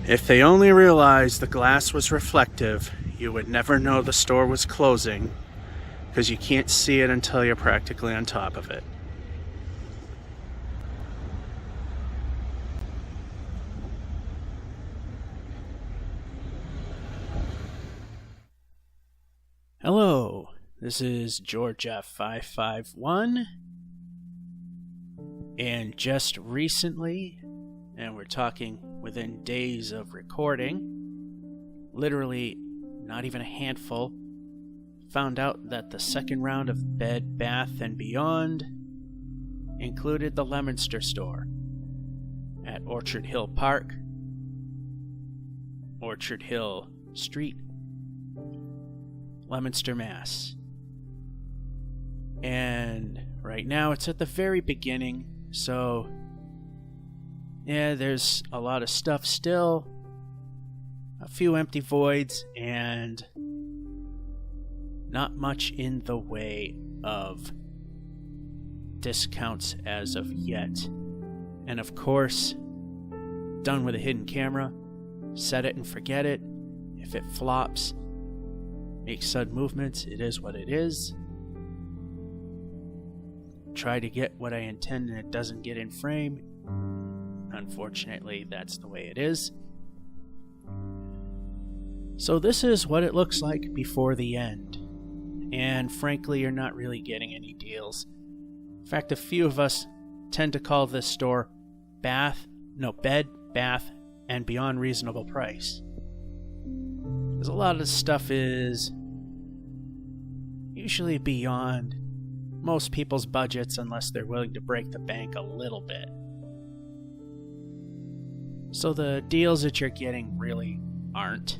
If they only realized the glass was reflective, you would never know the store was closing, because you can't see it until you're practically on top of it. Hello, this is George F551, and just recently, and we're talking within days of recording, literally not even a handful, found out that the second round of Bed Bath & Beyond included the Leominster store at Orchard Hill Park, Orchard Hill Street, Leominster, Mass. And right now it's at the very beginning, so yeah, there's a lot of stuff still, a few empty voids, and not much in the way of discounts as of yet. And of course, done with a hidden camera, set it and forget it. If it flops, make sudden movements, it is what it is. Try to get what I intend and it doesn't get in frame. Unfortunately, that's the way it is. So this is what it looks like before the end. And frankly, you're not really getting any deals. In fact, a few of us tend to call this store Bed, Bath, and Beyond Reasonable Price. Because a lot of the stuff is usually beyond most people's budgets unless they're willing to break the bank a little bit. So the deals that you're getting really aren't.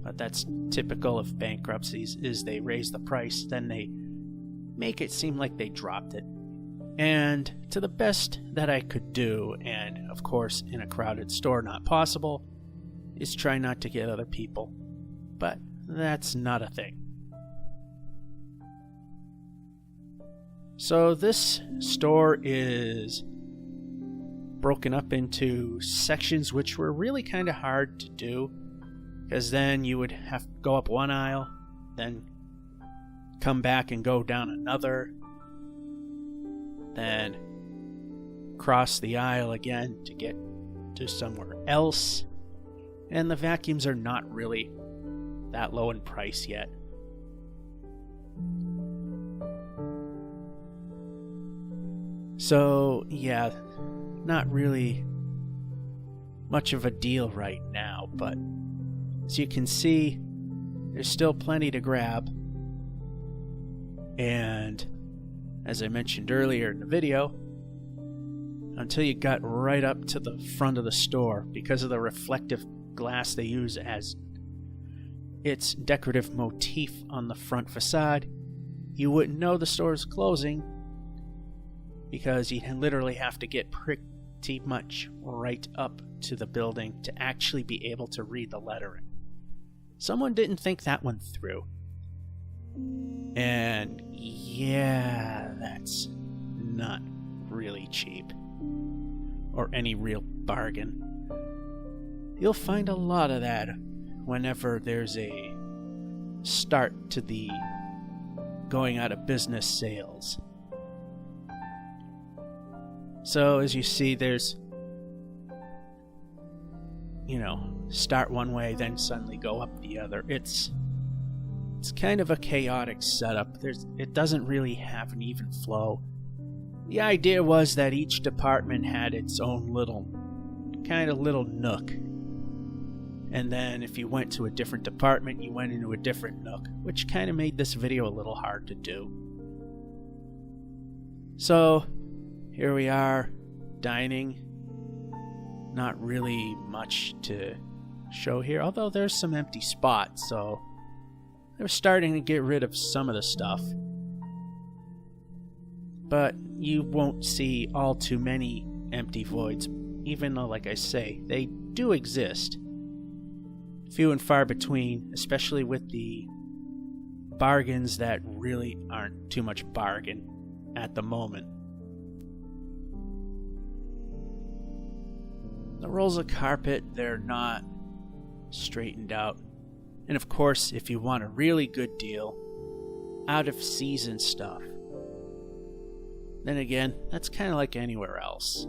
But that's typical of bankruptcies, is they raise the price, then they make it seem like they dropped it. And to the best that I could do, and of course in a crowded store not possible, is try not to get other people. But that's not a thing. So this store is broken up into sections, which were really kind of hard to do, because then you would have to go up one aisle, then come back and go down another, then cross the aisle again to get to somewhere else. And the vacuums are not really that low in price yet. So, yeah, not really much of a deal right now, but as you can see, there's still plenty to grab. And as I mentioned earlier in the video, until you got right up to the front of the store, because of the reflective glass they use as its decorative motif on the front facade, you wouldn't know the store is closing, because you literally have to get pretty much right up to the building to actually be able to read the lettering. Someone didn't think that one through. And yeah, that's not really cheap. Or any real bargain. You'll find a lot of that whenever there's a start to the going out of business sales. So as you see, there's, start one way, then suddenly go up the other. It's kind of a chaotic setup. It doesn't really have an even flow. The idea was that each department had its own little nook. And then if you went to a different department, you went into a different nook, which kind of made this video a little hard to do. So here we are, dining. Not really much to show here, although there's some empty spots, so they're starting to get rid of some of the stuff. But you won't see all too many empty voids, even though, like I say, they do exist. Few and far between, especially with the bargains that really aren't too much bargain at the moment. The rolls of carpet, they're not straightened out. And of course, if you want a really good deal, out of season stuff. Then again, that's kind of like anywhere else.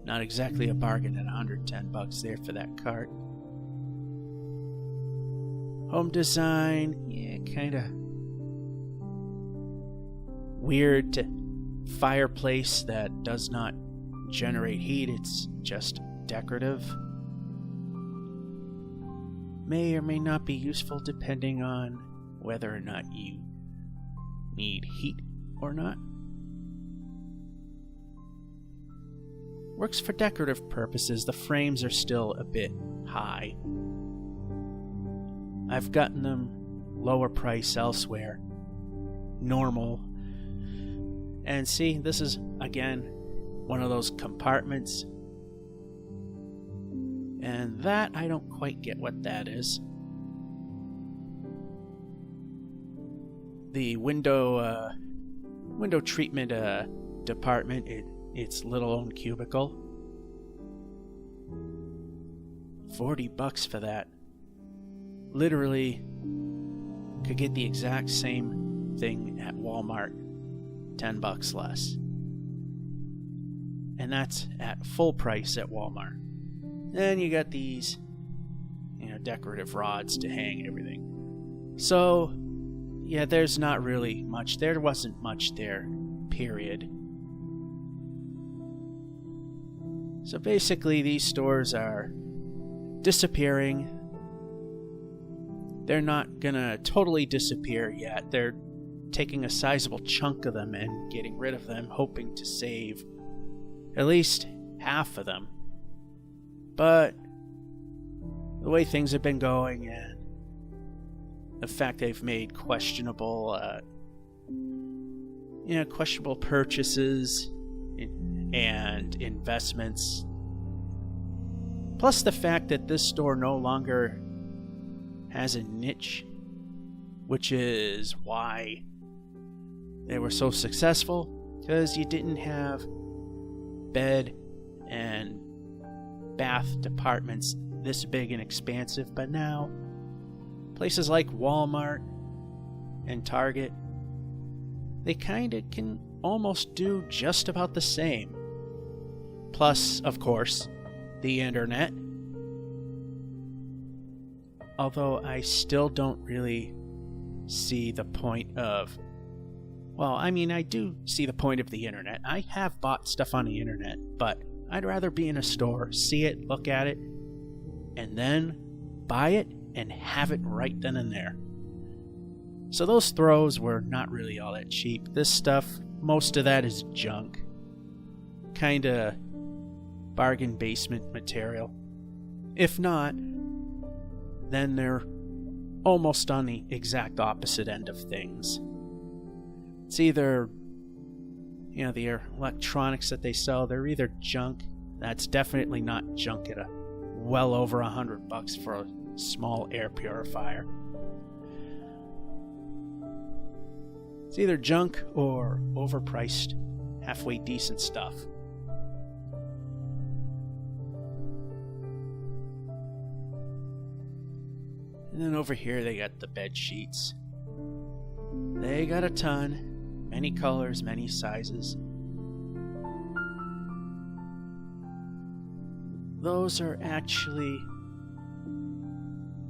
Not exactly a bargain at $110 there for that cart. Home design, yeah, kind of weird. Fireplace that does not generate heat, it's just decorative. May or may not be useful depending on whether or not you need heat or not. Works for decorative purposes. The frames are still a bit high. I've gotten them lower price elsewhere. Normal. And see, this is, again, one of those compartments. And that, I don't quite get what that is. The window treatment department, its little own cubicle. $40 for that. Literally could get the exact same thing at Walmart, $10 less. And that's at full price at Walmart. Then you got these, decorative rods to hang everything. So, yeah, there's not really much. There wasn't much there, period. So basically, these stores are disappearing. They're not gonna totally disappear yet. They're taking a sizable chunk of them and getting rid of them, hoping to save at least half of them. But the way things have been going and the fact they've made questionable purchases and investments, plus the fact that this store no longer has a niche, which is why they were so successful, because you didn't have bed and bath departments this big and expansive. But now places like Walmart and Target, they kind of can almost do just about the same. Plus, of course, the internet. Although I still don't really see the point of... Well, I mean, I do see the point of the internet. I have bought stuff on the internet, but I'd rather be in a store, see it, look at it, and then buy it and have it right then and there. So those throws were not really all that cheap. This stuff, most of that is junk. Kinda bargain basement material. If not, then they're almost on the exact opposite end of things. It's either, the electronics that they sell, they're either junk. That's definitely not junk at well over $100 for a small air purifier. It's either junk or overpriced, halfway decent stuff. And then over here they got the bed sheets. They got a ton, many colors, many sizes. Those are actually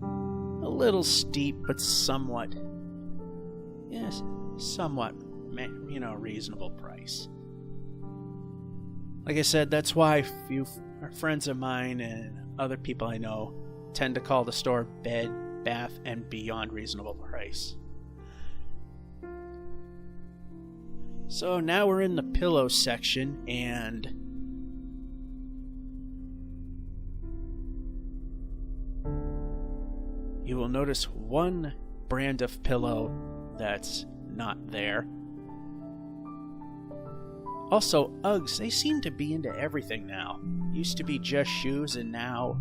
a little steep, but somewhat, reasonable price. Like I said, that's why a few friends of mine and other people I know tend to call the store Bed, Bath, and Beyond reasonable price. So now we're in the pillow section, and you will notice one brand of pillow that's not there. Also, Uggs, they seem to be into everything now. Used to be just shoes, and now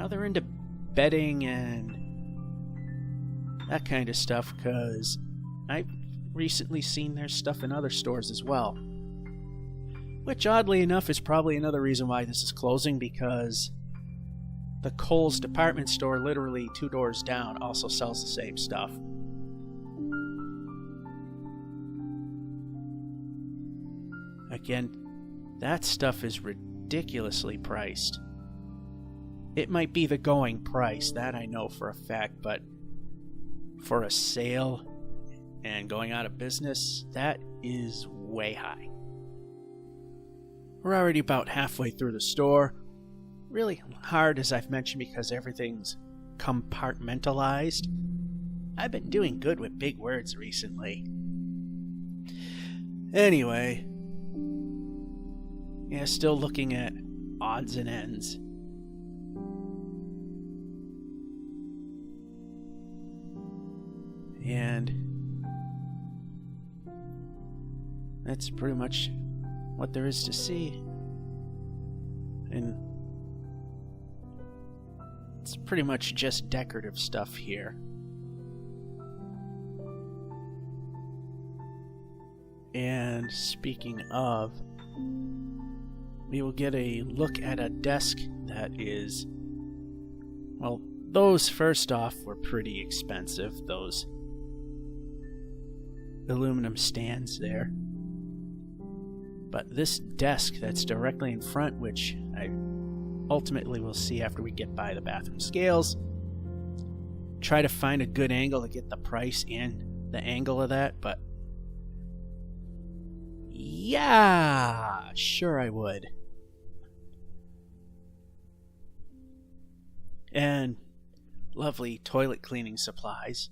they're into bedding and that kind of stuff, because I've recently seen their stuff in other stores as well. Which, oddly enough, is probably another reason why this is closing, because the Kohl's department store, literally 2 doors down, also sells the same stuff. Again, that stuff is ridiculously priced. It might be the going price, that I know for a fact, but for a sale and going out of business, that is way high. We're already about halfway through the store. Really hard, as I've mentioned, because everything's compartmentalized. I've been doing good with big words recently. Anyway, yeah, still looking at odds and ends. And that's pretty much what there is to see. And it's pretty much just decorative stuff here. And speaking of, we will get a look at a desk that is, well, those first off were pretty expensive, those aluminum stands there. But this desk that's directly in front, which I ultimately will see after we get by the bathroom scales, try to find a good angle to get the price and the angle of that, but yeah, sure I would. And lovely toilet cleaning supplies.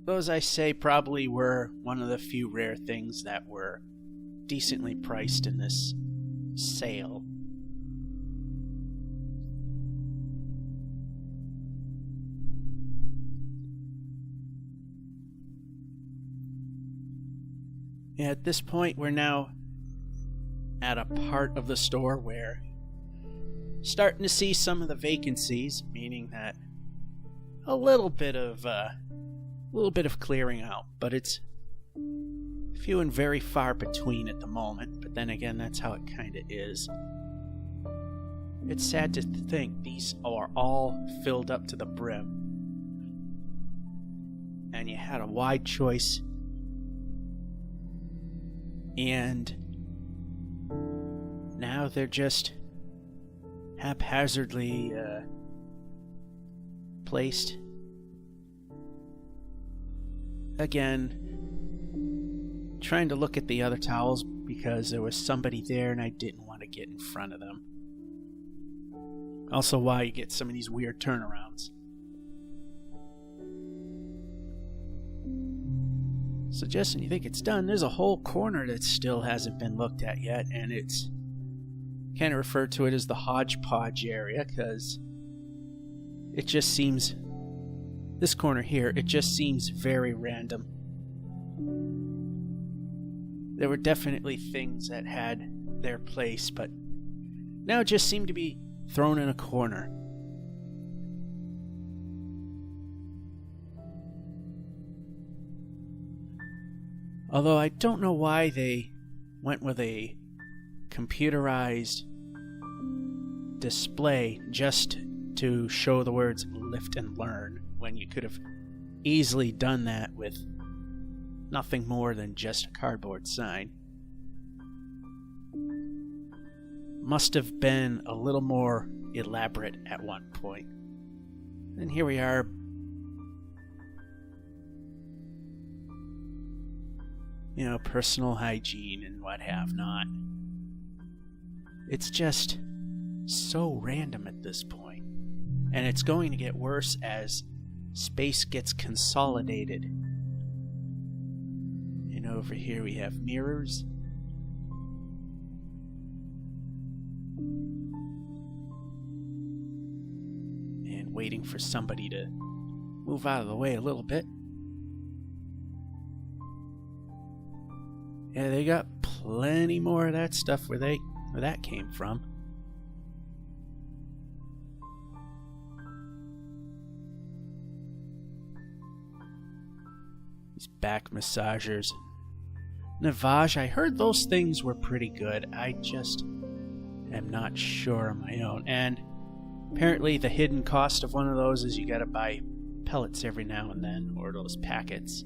Those, I say, probably were one of the few rare things that were decently priced in this sale. At this point, we're now at a part of the store where starting to see some of the vacancies, meaning that a little bit of clearing out, but it's few and very far between at the moment. But then again, that's how it kind of is. It's sad to think these are all filled up to the brim, and you had a wide choice, and now they're just haphazardly placed. Again, trying to look at the other towels because there was somebody there and I didn't want to get in front of them. Also why you get some of these weird turnarounds. So just when you think it's done, there's a whole corner that still hasn't been looked at yet, and it's kind of referred to it as the Hodgepodge area because it just seems, this corner here, it just seems very random. There were definitely things that had their place, but now it just seemed to be thrown in a corner. Although I don't know why they went with a computerized display just to show the words lift and learn, when you could have easily done that with nothing more than just a cardboard sign. Must have been a little more elaborate at one point. And here we are. You know, personal hygiene and what have not. It's just so random at this point. And it's going to get worse as space gets consolidated. And over here we have mirrors. And waiting for somebody to move out of the way a little bit. Yeah, they got plenty more of that stuff where that came from. These back massagers. Navage, I heard those things were pretty good. I just am not sure on my own. And apparently the hidden cost of one of those is you gotta buy pellets every now and then, or those packets.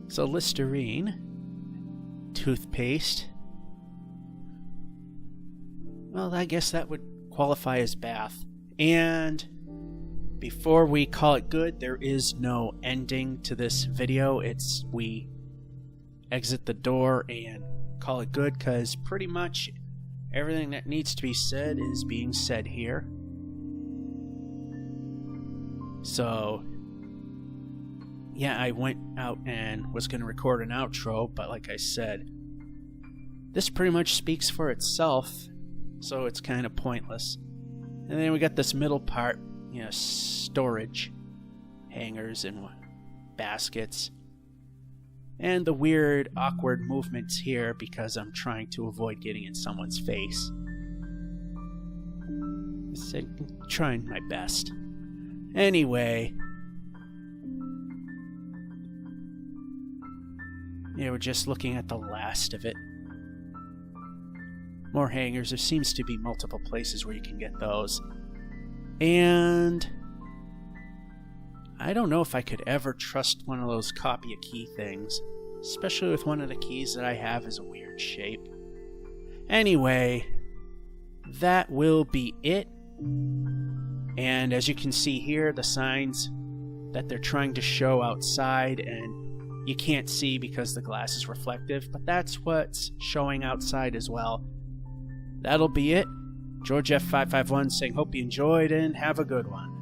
So Listerine, toothpaste. Well, I guess that would qualify as bath. And before we call it good, there is no ending to this video. It's we exit the door and call it good, because pretty much everything that needs to be said is being said here. So yeah, I went out and was going to record an outro, but like I said, this pretty much speaks for itself, so it's kind of pointless. And then we got this middle part, you know, storage, hangers and baskets, and the weird, awkward movements here because I'm trying to avoid getting in someone's face. I'm trying my best. Anyway, yeah, we're just looking at the last of it. More hangers. There seems to be multiple places where you can get those. And I don't know if I could ever trust one of those copy a key things, especially with one of the keys that I have is a weird shape. Anyway, that will be it. And as you can see here, the signs that they're trying to show outside, and you can't see because the glass is reflective, but that's what's showing outside as well. That'll be it. George F551 saying hope you enjoyed and have a good one.